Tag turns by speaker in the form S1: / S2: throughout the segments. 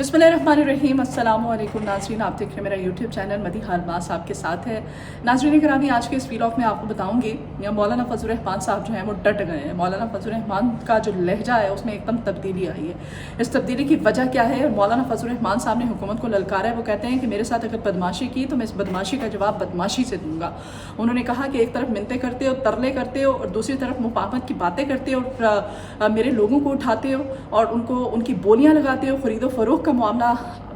S1: बिस्मिल्लाहिर्रहमानिर्रहीम। अस्सलाम वालेकुम नाज़रीन, आप देख रहे हैं मेरा यूट्यूब चैनल मदी हालमास आपके साथ है। नाज़रीन करामी, आज के इस वीलॉग में आपको बताऊंगी मौलाना फजल रहमान साहब जो हैं वो डट गए हैं। मौलाना फजल रहमान का जो लहजा है उसमें एकदम तब्दीली आई है। इस तब्दीली की वजह क्या है? मौलाना फजल रहमान साहब ने हुकूमत को ललकारा है। वो कहते हैं कि मेरे साथ अगर बदमाशी की तो मैं इस बदमाशी का जवाब बदमाशी से दूंगा। उन्होंने कहा कि एक तरफ मिन्नतें करते हो, तरले करते हो, और दूसरी तरफ मुफाहमत की बातें करते हो और मेरे लोगों को उठाते हो और उनकी बोलियाँ लगाते हो। खरीदो फरोख्त का मामला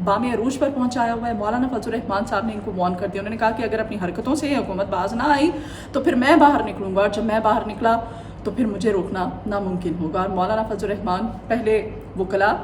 S1: बामे अरूज पर पहुंचाया हुआ है। मौलाना फजल रहमान साहब ने इनको वार्न कर दिया। उन्होंने कहा कि अगर अपनी हरकतों से हुकूमत बाज ना आई तो फिर मैं बाहर निकलूंगा, और जब मैं बाहर निकला तो फिर मुझे रोकना नामुमकिन होगा। और मौलाना फजल रहमान पहले वकला,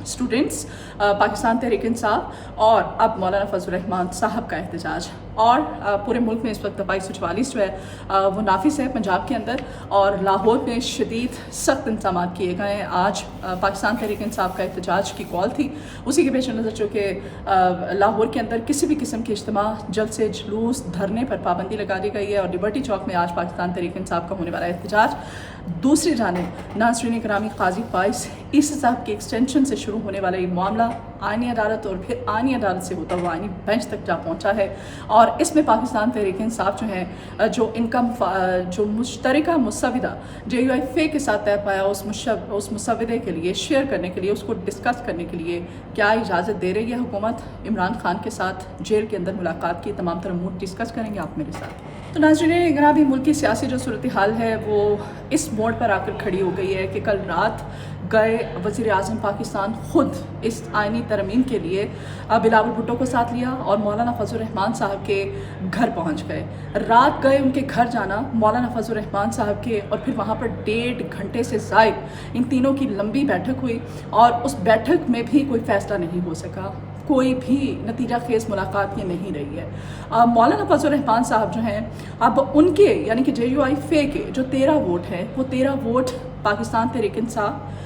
S1: स्टूडेंट्स, पाकिस्तान तहरीक इंसाफ, और अब मौलाना फजल रहमान साहब का एहतजाज। और पूरे मुल्क में इस वक्त 2244 जो है वो नाफिस है पंजाब के अंदर, और लाहौर में शदीद सख्त इंतजाम किए गए हैं। आज पाकिस्तान तहरीक इंसाफ का एहतजाज की कॉल थी, उसी के पेश नज़र चूँकि लाहौर के अंदर किसी भी किस्म के इज्तिमा, जलसे, जुलूस, धरने पर पाबंदी लगा दी गई है। और लिबर्टी चौक में आज पाकिस्तान तहरीक इंसाफ का होने वाला एहतजाज। दूसरी जानिब नाज़रीन करामी, काजी फाइज ईसी साहब के एक्सटेंशन से शुरू होने वाला ये मामला आईनी अदालत और फिर आईनी अदालत से होता हुआ आईनी बेंच तक जा पहुंचा है। और इसमें पाकिस्तान तहरीक इंसाफ जो है जो इनका जो मुश्तरका मुसविदा JUIFA के साथ तय पाया, उस मुसविदे के लिए शेयर करने के लिए, उसको डिस्कस करने के लिए क्या इजाज़त दे रही है हुकूमत? इमरान खान के साथ जेल के अंदर मुलाकात की तमाम तरह मूड डिस्कस करेंगे आप मेरे साथ। तो नाज़रीन ग्रामी, मुल्क की सियासी जो सूरत हाल है वो इस मोड़ पर आकर खड़ी हो गई है कि कल रात गए वज़ीर आज़म पाकिस्तान ख़ुद इस आइनी तरमीम के लिए बिलावल भुट्टो को साथ लिया और मौलाना फजल रहमान साहब के घर पहुंच गए। रात गए उनके घर जाना मौलाना फजल रहमान साहब के, और फिर वहां पर 1.5 घंटे से ज़ायद इन तीनों की लंबी बैठक हुई, और उस बैठक में भी कोई फ़ैसला नहीं हो सका। कोई भी नतीजा खेज मुलाकात ये नहीं रही है। मौलाना फजल रहमान साहब जो हैं, अब उनके यानी कि JUIFA के जो 13 वोट हैं, वो 13 वोट पाकिस्तान तहरीक इंसाफ,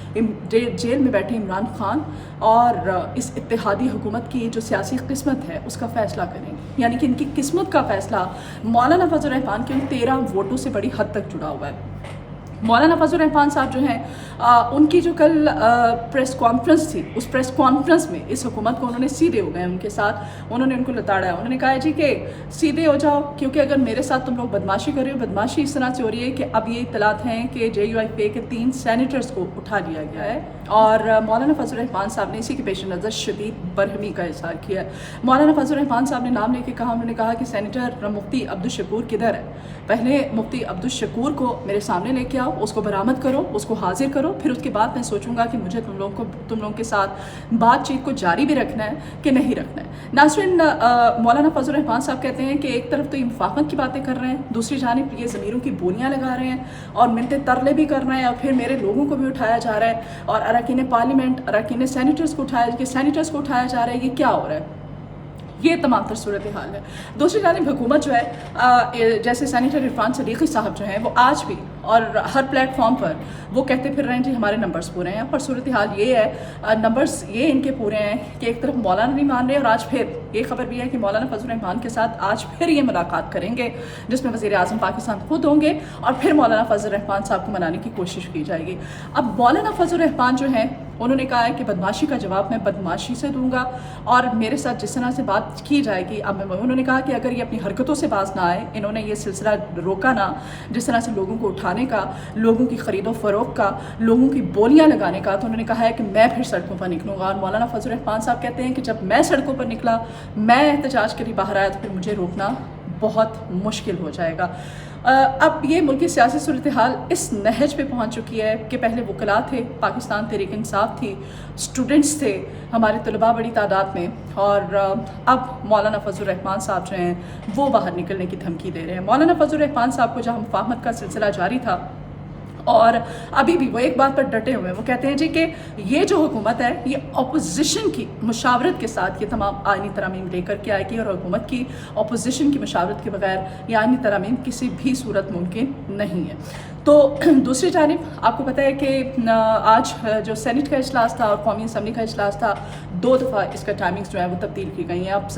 S1: जेल में बैठे इमरान खान और इस इत्तेहादी हुकूमत की जो सियासी किस्मत है उसका फ़ैसला करेंगे। यानी कि इनकी किस्मत का फ़ैसला मौलाना फजल रहमान के उन 13 वोटों से बड़ी हद तक जुड़ा हुआ है। मौलाना फजल रहमान साहब जो हैं उनकी जो कल प्रेस कॉन्फ्रेंस थी, उस प्रेस कॉन्फ्रेंस में इस हुकूमत को उन्होंने सीधे हो गए उनके साथ, उन्होंने उनको लताड़ा। उन्होंने कहा जी कि सीधे हो जाओ, क्योंकि अगर मेरे साथ तुम लोग बदमाशी कर रहे हो, बदमाशी इस तरह से हो रही है कि अब ये इत्तलात हैं कि JUIFA के 3 सेनेटर्स को उठा लिया गया है। और मौलाना फजल रहमान साहब ने इसी के पेश नज़र शदीद बरहमी का इज़हार किया। मौलाना फजल रहमान साहब ने नाम लेके कहा, उन्होंने कहा कि सेनेटर मुफ्ती अब्दुल शकूर किधर है? पहले मुफ्ती अब्दुल शकूर को मेरे सामने लेके आओ, उसको बरामद करो, उसको हाजिर करो, फिर उसके बाद मैं सोचूंगा कि मुझे तुम लोगों के साथ बातचीत को जारी भी रखना है कि नहीं रखना है। नाज़रीन, मौलाना फजल रहमान साहब कहते हैं कि एक तरफ तो ये मुफाहमत की बातें कर रहे हैं, दूसरी जानिब ये ज़मीरों की बोलियाँ लगा रहे हैं और मिन्नतें तरले भी कर रहे हैं, और फिर मेरे लोगों को भी उठाया जा रहा है, और अरकान पार्लियामेंट, अरकान सेनेटर्स को उठाया जा रहा है। ये क्या हो रहा है? ये तमाम तर सूरत हाल है। दूसरी जानिब हुकूमत जो है, जैसे सेनेटर इरफान सदीकी साहब जो हैं, वो आज भी और हर प्लेटफॉर्म पर वो कहते फिर रहे हैं जी हमारे नंबर्स पूरे हैं। पर सूरत हाल ये है, नंबर्स ये इनके पूरे हैं कि एक तरफ मौलाना नहीं मान रहे, और आज फिर ये खबर भी है कि मौलाना फजल रहमान के साथ आज फिर ये मुलाकात करेंगे, जिसमें वज़ीर आज़म पाकिस्तान खुद होंगे, और फिर मौलाना फजल रहमान साहब को मनाने की कोशिश की जाएगी। अब मौलाना फजल रहमान जो हैं, उन्होंने कहा है कि बदमाशी का जवाब मैं बदमाशी से दूंगा, और मेरे साथ जिस तरह से बात की जाएगी। अब उन्होंने कहा कि अगर ये अपनी हरकतों से बाज ना आए, इन्होंने ये सिलसिला रोका ना, जिस तरह से लोगों को उठाने का, लोगों की खरीदो फरोख्त का, लोगों की बोलियां लगाने का, तो उन्होंने कहा है कि मैं फिर सड़कों पर निकलूंगा। और मौलाना फजल रहमान साहब कहते हैं कि जब मैं सड़कों पर निकला, मैं एहतजाज के लिए बाहर आया, तो फिर मुझे रोकना बहुत मुश्किल हो जाएगा। अब ये मुल्क की सियासी सूरत हाल इस नहज पे पहुंच चुकी है कि पहले वकला थे, पाकिस्तान तहरीक इंसाफ थी, स्टूडेंट्स थे, हमारे तलबा बड़ी तादाद में, और अब मौलाना फजल रहमान साहब जो हैं वो बाहर निकलने की धमकी दे रहे हैं। मौलाना फजल रहमान साहब को जहाँ मुफाहमत का सिलसिला जारी था, और अभी भी वो एक बात पर डटे हुए हैं। वो कहते हैं जी कि ये जो हुकूमत है, ये अपोजिशन की मुशावरत के साथ ये तमाम आइनी तरामीम लेकर के आएगी, और हुकूमत की अपोजिशन की मुशावरत के बगैर ये आइनी तरामीम किसी भी सूरत मुमकिन नहीं है। तो दूसरी जानिब आपको पता है कि आज जो सेनेट का इजलास था और कौमी असम्बली का इजलास था, 2 दफ़ा इसका टाइमिंग्स जो है वो तब्दील की गई हैं। अब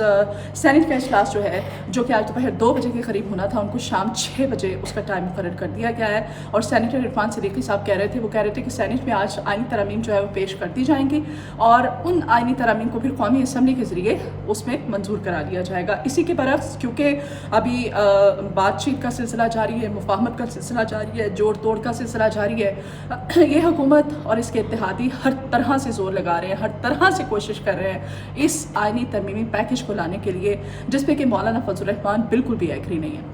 S1: सेनेट का इजलास जो है, जो कि आज दोपहर 2 बजे के करीब होना था, उनको शाम 6 बजे उसका टाइम मुकर्रर कर दिया गया है। और सेनेटर इरफान सिद्दीकी साहब कह रहे थे कि सेनेट में आज आइनी तरमीम जो है वो पेश कर दी जाएंगी और उन आइनी तरमीम को फिर कौमी असम्बली के ज़रिए उसमें मंजूर करा लिया जाएगा। इसी के बरक्स क्योंकि अभी बातचीत का सिलसिला जारी है, मुफाहमत का सिलसिला जारी है, जोड़ तोड़ का सिलसिला जारी है, ये हुकूमत और इसके इत्तेहादी हर तरह से ज़ोर लगा रहे हैं, हर तरह से कोशिश कर रहे हैं इस आइनी तरमीमी पैकेज को लाने के लिए, जिस पे कि मौलाना फजल रहमान बिल्कुल भी एग्री नहीं है।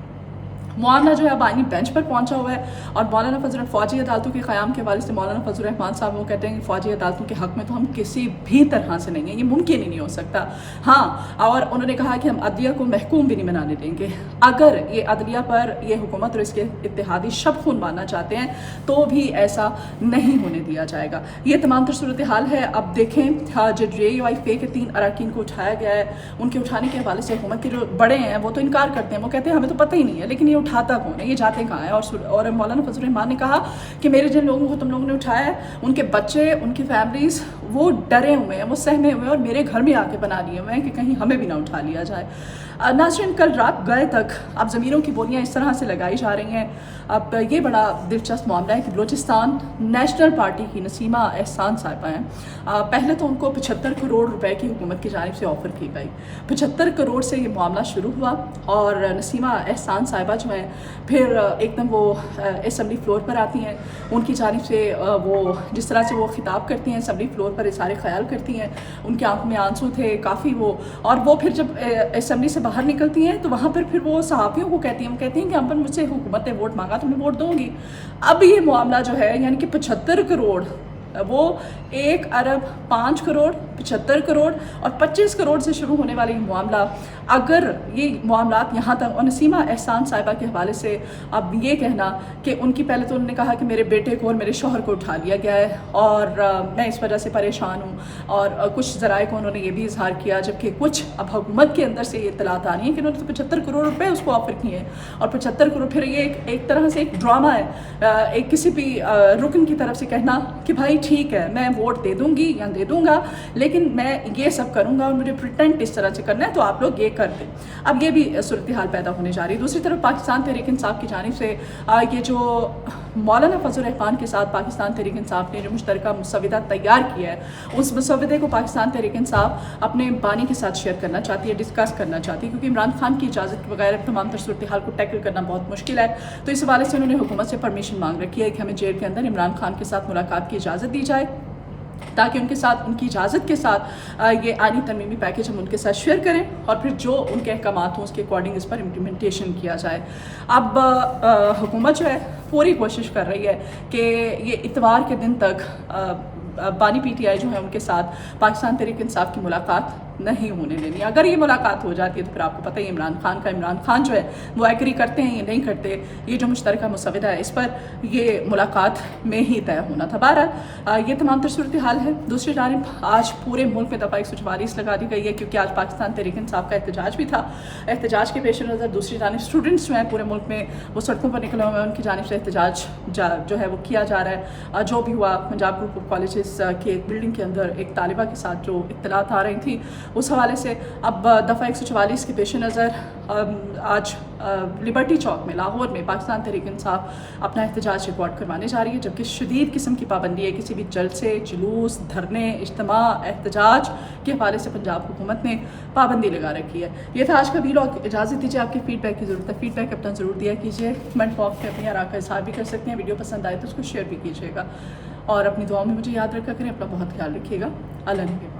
S1: मामला जो है अब आइनी बेंच पर पहुंचा हुआ है और मौलाना फजल फ़ौजी अदालतों के क़याम के हवाले से मौलाना फजल रहमान साहब वो कहते हैं कि फ़ौजी अदालतों के हक़ में तो हम किसी भी तरह से नहीं हैं, ये मुमकिन ही नहीं हो सकता। हाँ, और उन्होंने कहा कि हम अदलिया को महकूम भी नहीं बनाने देंगे। अगर ये अदलिया पर ये हुकूमत और इसके इत्तेहादी शब खून मारना चाहते हैं तो भी ऐसा नहीं होने दिया जाएगा। ये तमाम तर सूरत हाल है। अब देखें, हाँ, जो JUIFA के 3 अरकान को उठाया गया है, उनके उठाने के हवाले से हुकूमत के जो बड़े हैं वो तो इनकार करते हैं, वो कहते हैं हमें तो पता ही नहीं है, लेकिन ये उठाता कौन है, ये जाते कहाँ है। और मौलाना फजल रहमान ने कहा कि मेरे जिन लोगों को तुम लोगों ने उठाया है, उनके बच्चे, उनकी फैमिलीज़ वो डरे हुए हैं, वो सहमे हुए हैं और मेरे घर में आके बना लिए हुए हैं कि कहीं हमें भी ना उठा लिया जाए। नाज़रीन, कल रात गए तक अब ज़मीरों की बोलियाँ इस तरह से लगाई जा रही हैं। अब ये बड़ा दिलचस्प मामला है कि बलूचिस्तान नेशनल पार्टी की नसीमा एहसान साहिबा हैं। पहले तो उनको 75 करोड़ रुपए की हुकूमत की जानिब से ऑफ़र की गई। 75 करोड़ से ये मामला शुरू हुआ और नसीमा एहसान साहिबा जो हैं फिर एकदम वो असम्बली फ्लोर पर आती हैं। उनकी जानिब से वो जिस तरह से वो खिताब करती हैं असम्बली फ्लोर पर, इशारे ख्याल करती हैं, उनकी आंखों में आंसू थे काफ़ी वो। और वो फिर जब असम्बली से बाहर निकलती हैं तो वहाँ पर फिर वो सहाफ़ियों को कहती हैं कि हम पर मुझसे हुकूमत ने वोट मांगा तो मैं वोट दूँगी। अब ये मामला जो है यानी कि 75 करोड़, वो 1 अरब 5 करोड़, 75 करोड़ और 25 करोड़ से शुरू होने वाला ये मामला, अगर ये मामलात यहाँ तक, और नसीमा एहसान साहिबा के हवाले से अब ये कहना कि उनकी पहले तो उन्होंने कहा कि मेरे बेटे को और मेरे शौहर को उठा लिया गया है और मैं इस वजह से परेशान हूँ, और कुछ ज़राए को उन्होंने ये भी इजहार किया, जबकि कुछ अब हुकूमत के अंदर से ये इत्तलात आ रही है कि उन्होंने तो 75 करोड़ रुपए उसको ऑफ़र किए हैं। और 75 करोड़ फिर ये एक तरह से एक ड्रामा है, एक किसी भी रुकन की तरफ से कहना कि भाई ठीक है मैं वोट दे दूँगी या दे दूँगा, लेकिन मैं ये सब करूँगा और मुझे प्रिटेंड इस तरह से करना है तो आप लोग ये कर दें। अब ये भी सूरत हाल पैदा होने जा रही है। दूसरी तरफ पाकिस्तान तहरीक इंसाफ की जानिब से ये जो मौलाना फजल रहमान के साथ पाकिस्तान तहरीक इंसाफ ने जो मुश्तरका मुसविदा तैयार किया है, उस मुसविदे को पाकिस्तान तहरीक इंसाफ अपने बानी के साथ शेयर करना चाहती है, डिस्कस करना चाहती है, क्योंकि इमरान खान की इजाज़त के बगैर तमाम तर सूरत हाल को टैकल करना बहुत मुश्किल है। तो इस हवाले से उन्होंने हुकूमत से परमिशन मांग रखी है कि हमें जेल के अंदर इमरान खान के साथ मुलाकात की इजाज़त दी जाए, ताकि उनके साथ, उनकी इजाज़त के साथ ये आइनी तरमीमी पैकेज हम उनके साथ शेयर करें और फिर जो उनके अहकामात हों उसके अकॉर्डिंग इस पर इम्प्लीमेंटेशन किया जाए। अब हुकूमत जो है पूरी कोशिश कर रही है कि ये इतवार के दिन तक बानी PTI जो है उनके साथ पाकिस्तान तहरीक इंसाफ की मुलाकात नहीं होने देनी। अगर ये मुलाकात हो जाती है तो फिर आपको पता ही इमरान खान जो है वो एग्री करते हैं या नहीं करते, ये जो मुश्तरका मुसविदा है इस पर ये मुलाकात में ही तय होना था। बहरहाल ये तमाम तर सूरत हाल है। दूसरी जानिब आज पूरे मुल्क में दफ़ा 144 लगा दी गई है, क्योंकि आज पाकिस्तान तहरीक इंसाफ का एहतजाज भी था। एहतजाज के पेश नज़र दूसरी जानिब स्टूडेंट्स जो हैं पूरे मुल्क में वो सड़कों पर निकले हुए हैं, उनकी जानिब से एहतजाज जो है वो किया जा रहा है। जो भी हुआ, पंजाब ग्रुप ऑफ कॉलेजेस के एक बिल्डिंग के अंदर एक तालिबा के साथ जो इत्तलात आ रही थी, उस हवाले से अब दफ़ा 144 के पेश नज़र आज लिबर्टी चौक में लाहौर में पाकिस्तान तहरीक इंसाफ अपना एहतजाज रिकॉर्ड करवाने जा रही है, जबकि शदीद किस्म की पाबंदी है किसी भी जलसे, जुलूस, धरने, इज्तिमा, एहतजाज के हवाले से पंजाब हुकूमत ने पाबंदी लगा रखी है। ये था आज का वीलॉग। इजाज़त दीजिए, आपके फीडबैक की ज़रूरत है, फीडबैक अपना ज़रूर दिया कीजिए। कमेंट बॉक्स में अपनी आरा का इज़हार भी कर सकते हैं। वीडियो पसंद आए तो उसको शेयर भी कीजिएगा और अपनी दुआओं में मुझे याद रखा करें। अपना बहुत ख्याल रखिएगा। अल्लाह ने